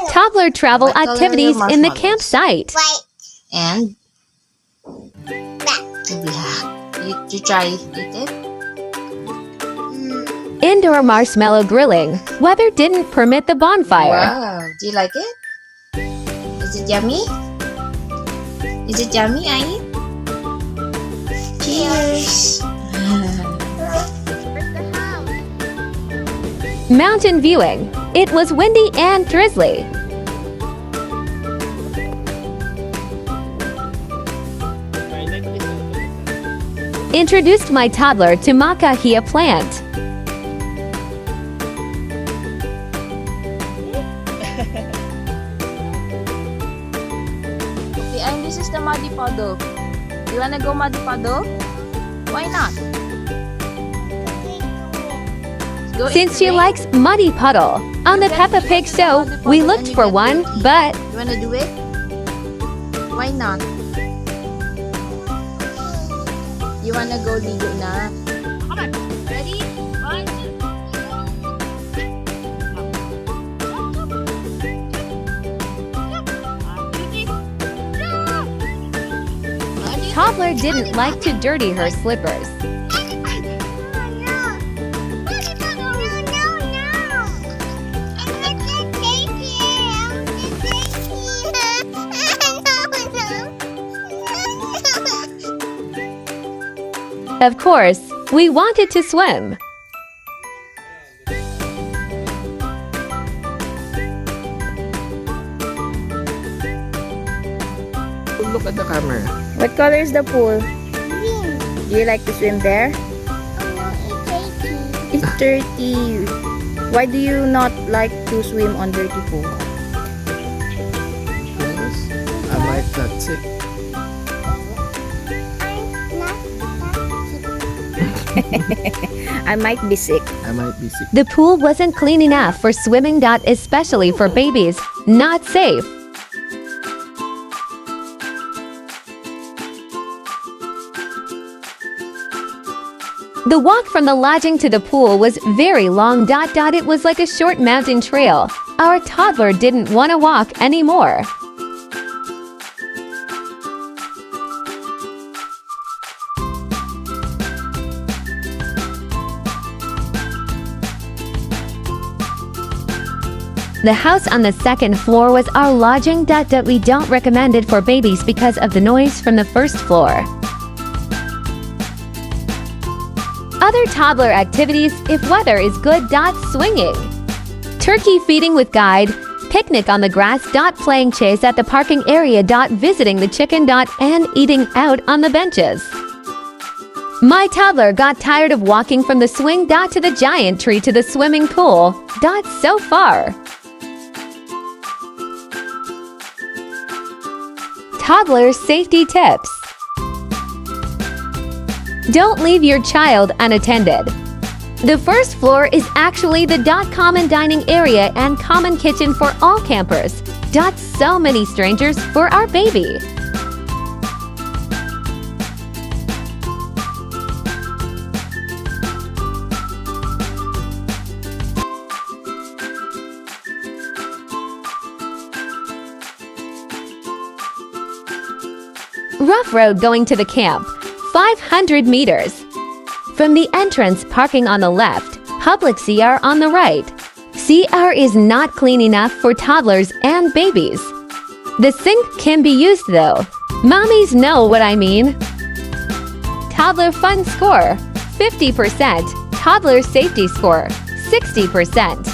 Toddler travel activities in the campsite. And black. You try eat it? Indoor marshmallow grilling. Weather didn't permit the bonfire. Wow, do you like it? Is it yummy? Is it yummy, Ain? Cheers! Mountain viewing. It was windy and drizzly. Introduced my toddler to macahiya plant. Okay, and this is the muddy puddle. You wanna go muddy puddle? Why not? Go Since she likes muddy puddle. On the Peppa Pig show, we looked for one, but you wanna do it? Why not? You wanna go ligo na? Come on, ready? 1, 2, 3. toddler didn't like to dirty her slippers. Of course, we wanted to swim. Look at the camera. What color is the pool? Green. Do you like to swim there? Oh no, it's It's dirty. Why do you not like to swim on dirty pool? I might touch it. I might be sick. I might be sick. The pool wasn't clean enough for swimming. Especially for babies. Not safe. The walk from the lodging to the pool was very long. It was like a short mountain trail. Our toddler didn't want to walk anymore. The house on the second floor was our lodging. We don't recommend it for babies because of the noise from the first floor. Other toddler activities if weather is good. Swinging. Turkey feeding with guide. Picnic on the grass. Playing chase at the parking area. Visiting the chicken. And eating out on the benches. My toddler got tired of walking from the swing. To the giant tree to the swimming pool. So far. Toddler safety tips. Don't leave your child unattended. The first floor is actually the common dining area and common kitchen for all campers. So many strangers for our baby. Rough road going to the camp. 500 meters. From the entrance, parking on the left, public CR on the right. CR is not clean enough for toddlers and babies. The sink can be used though. Mommies know what I mean. Toddler fun score, 50%. Toddler safety score, 60%.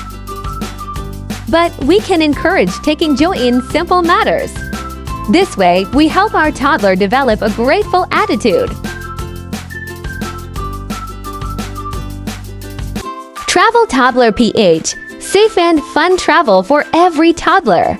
But we can encourage taking joy in simple matters. This way, we help our toddler develop a grateful attitude. Travel Toddler PH. Safe and fun travel for every toddler.